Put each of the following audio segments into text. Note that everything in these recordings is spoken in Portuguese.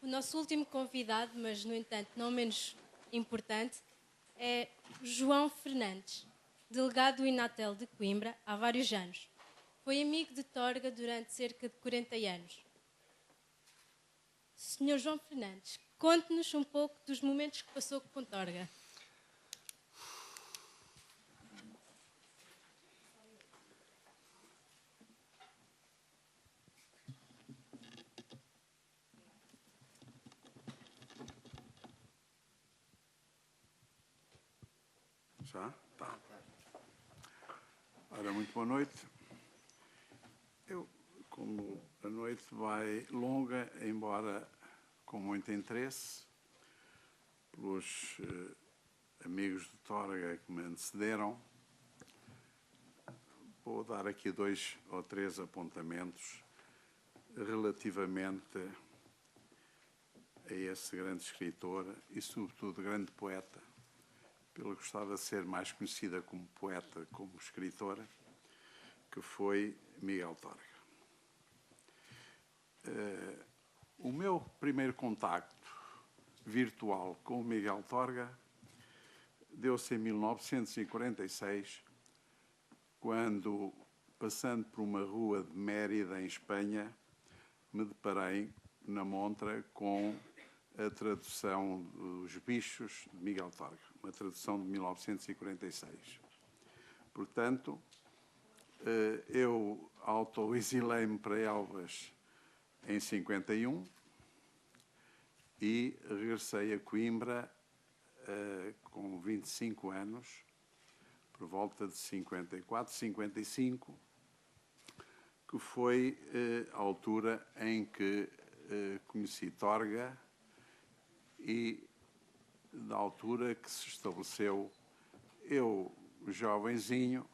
O nosso último convidado, mas, no entanto, não menos importante, é João Fernandes, delegado do Inatel de Coimbra há vários anos. Foi amigo de Torga durante cerca de 40 anos. Senhor João Fernandes, conte-nos um pouco dos momentos que passou com Torga. Já? Tá. Ora, muito boa noite. Como a noite vai longa, embora com muito interesse, pelos amigos de Torga que me antecederam, vou dar aqui 2 ou 3 apontamentos relativamente a esse grande escritor e, sobretudo, grande poeta, pelo que gostava de ser mais conhecida como poeta, como escritora, que foi Miguel Torga. O meu primeiro contacto virtual com o Miguel Torga deu-se em 1946, quando, passando por uma rua de Mérida, em Espanha, me deparei na montra com a tradução dos Bichos de Miguel Torga, uma tradução de 1946. Portanto, eu auto-exilei-me para Elvas em 51 e regressei a Coimbra com 25 anos, por volta de 54, 55, que foi a altura em que conheci Torga e da altura que se estabeleceu, eu, jovenzinho,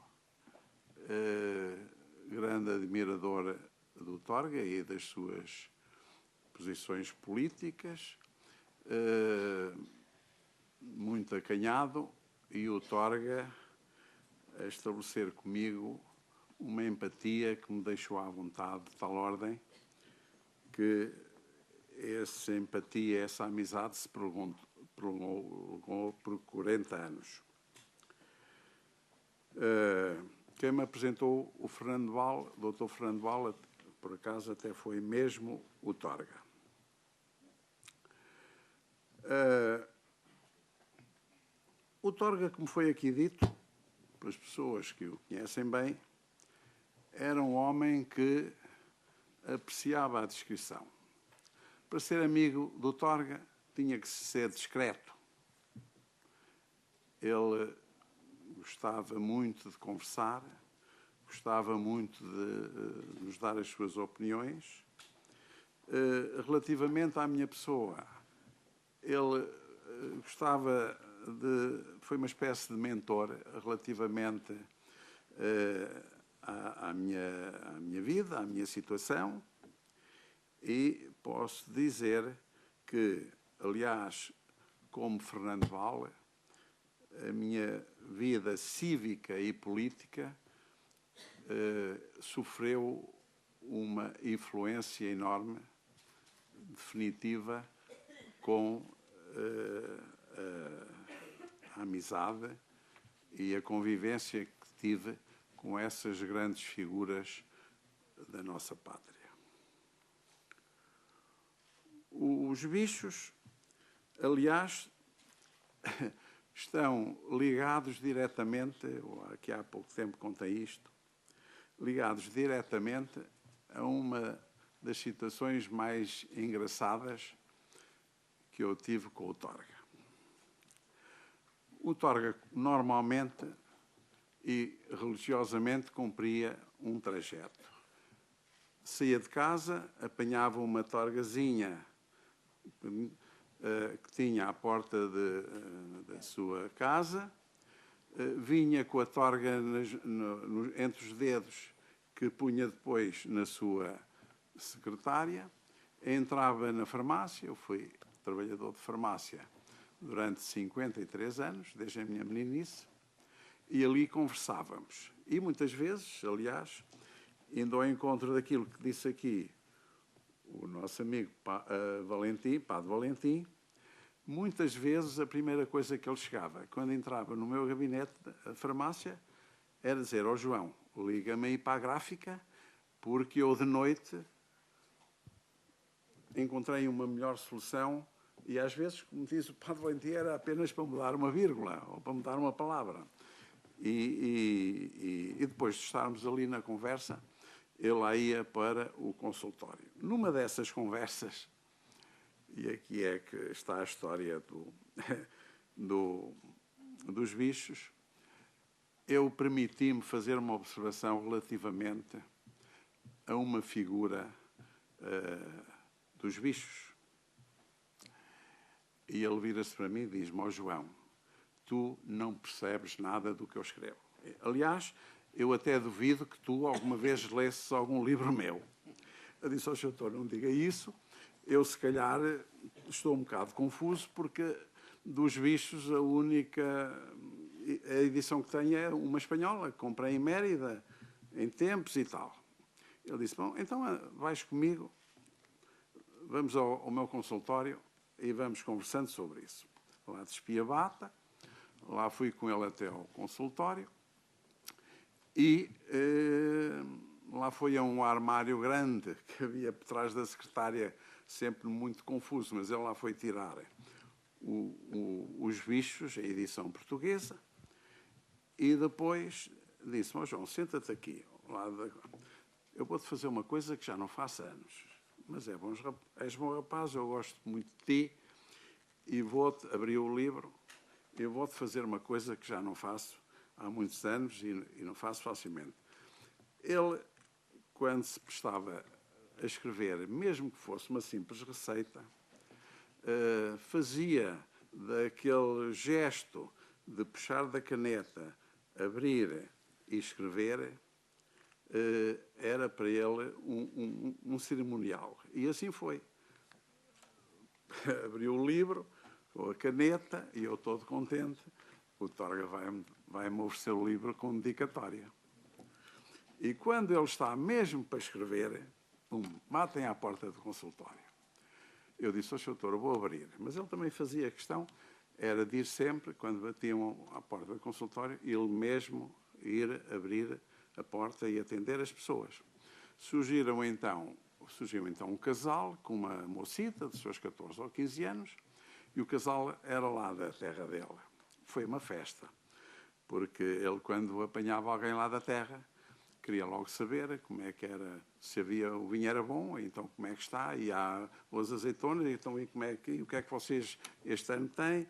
grande admirador do Torga e das suas posições políticas, muito acanhado, e o Torga a estabelecer comigo uma empatia que me deixou à vontade, de tal ordem que essa empatia, essa amizade se prolongou por 40 anos. Quem me apresentou o Fernando Val, o Dr. Fernando Val, por acaso até foi mesmo o Torga. O Torga, como foi aqui dito, pelas pessoas que o conhecem bem, era um homem que apreciava a discrição. Para ser amigo do Torga, tinha que ser discreto. Ele gostava muito de conversar, gostava muito de nos dar as suas opiniões. Relativamente à minha pessoa, ele gostava foi uma espécie de mentor relativamente à minha vida, à minha situação, e posso dizer que, aliás, como Fernando Val, a minha vida cívica e política sofreu uma influência enorme, definitiva, com a amizade e a convivência que tive com essas grandes figuras da nossa pátria. Os Bichos, aliás, estão ligados diretamente, aqui há pouco tempo contei isto, ligados diretamente a uma das situações mais engraçadas que eu tive com o Torga. O Torga normalmente e religiosamente cumpria um trajeto. Saía de casa, apanhava uma torgazinha que tinha à porta da sua casa, vinha com a torga entre os dedos, que punha depois na sua secretária, entrava na farmácia. Eu fui trabalhador de farmácia durante 53 anos, desde a minha meninice, e ali conversávamos. E muitas vezes, aliás, indo ao encontro daquilo que disse aqui o nosso amigo Valentim, Padre Valentim, muitas vezes a primeira coisa que ele chegava, quando entrava no meu gabinete, a farmácia, era dizer: ó João, liga-me aí para a gráfica, porque eu de noite encontrei uma melhor solução. E às vezes, como diz o Padre Valentim, era apenas para mudar uma vírgula ou para mudar uma palavra. E depois de estarmos ali na conversa, ele lá ia para o consultório. Numa dessas conversas, e aqui é que está a história dos bichos, eu permiti-me fazer uma observação relativamente a uma figura dos bichos. E ele vira-se para mim e diz-me: ó João, tu não percebes nada do que eu escrevo. Aliás, eu até duvido que tu alguma vez lesses algum livro meu. Eu disse: ó doutor, não diga isso. Eu, se calhar, estou um bocado confuso, porque dos bichos a única edição que tenho é uma espanhola, que comprei em Mérida, em tempos e tal. Ele disse: bom, então vais comigo, vamos ao meu consultório e vamos conversando sobre isso. Lá despi a bata, lá fui com ele até ao consultório e lá foi a um armário grande que havia por trás da secretária, sempre muito confuso, mas ele lá foi tirar os bichos, a edição portuguesa, e depois disse: ó João, senta-te aqui. Eu vou-te fazer uma coisa que já não faço anos, mas és bom rapaz, eu gosto muito de ti, e vou-te abrir o livro, eu vou-te fazer uma coisa que já não faço há muitos anos e não faço facilmente. Ele, quando se prestava a escrever, mesmo que fosse uma simples receita, fazia daquele gesto de puxar da caneta, abrir e escrever, era para ele um cerimonial. E assim foi. Abriu o livro com a caneta e eu, todo contente, o Torga vai-me oferecer o livro com dedicatória. E quando ele está mesmo para escrever, batem à porta do consultório. Eu disse: ó doutor, eu vou abrir. Mas ele também fazia questão, era de ir sempre, quando batiam à porta do consultório, ele mesmo ir abrir a porta e atender as pessoas. Surgiu então um casal com uma mocita de seus 14 ou 15 anos, e o casal era lá da terra dele. Foi uma festa, porque ele, quando apanhava alguém lá da terra, queria logo saber como é que era, se o vinho era bom, então como é que está, e há as azeitonas, então e o que é que vocês este ano têm?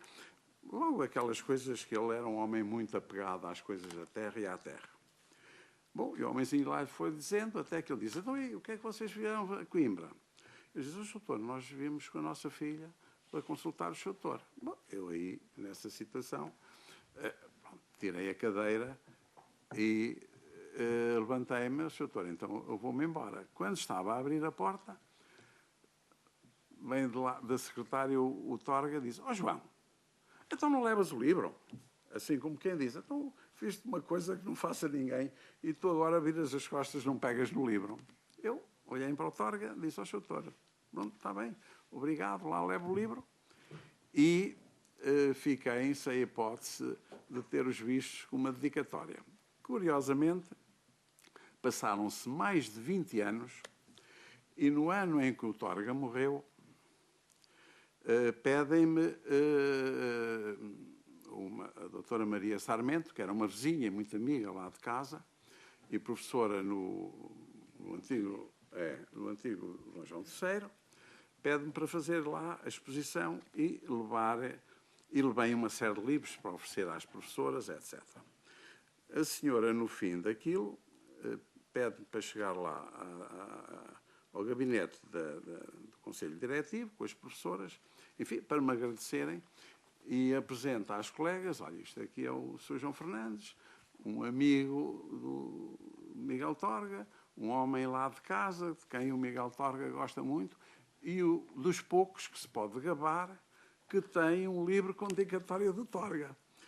Logo aquelas coisas, que ele era um homem muito apegado às coisas da terra e à terra. Bom, e o homenzinho lá foi dizendo, até que ele disse: então e o que é que vocês vieram a Coimbra? Eu disse: ó doutor, nós vimos com a nossa filha para consultar o doutor. Bom, eu aí, nessa situação, tirei a cadeira e levantei-me: doutor, então eu vou-me embora. Quando estava a abrir a porta, vem da secretária o Torga e diz: ó João, então não levas o livro? Assim como quem diz: então fiz-te uma coisa que não faça ninguém e tu agora viras as costas, não pegas no livro. Eu olhei para o Torga, disse: ó doutor, pronto, está bem, obrigado, lá levo o livro. E fiquei sem a hipótese de ter os bichos com uma dedicatória. Curiosamente, passaram-se mais de 20 anos e no ano em que o Torga morreu, pedem-me a doutora Maria Sarmento, que era uma vizinha muito amiga lá de casa e professora no antigo Dom João III, pede-me para fazer lá a exposição e levei uma série de livros para oferecer às professoras, etc. A senhora, no fim daquilo, pede-me para chegar lá ao gabinete do Conselho Diretivo, com as professoras, enfim, para me agradecerem, e apresenta às colegas: olha, isto aqui é o Sr. João Fernandes, um amigo do Miguel Torga, um homem lá de casa, de quem o Miguel Torga gosta muito, e dos poucos que se pode gabar que tem um livro com dedicatória do Torga.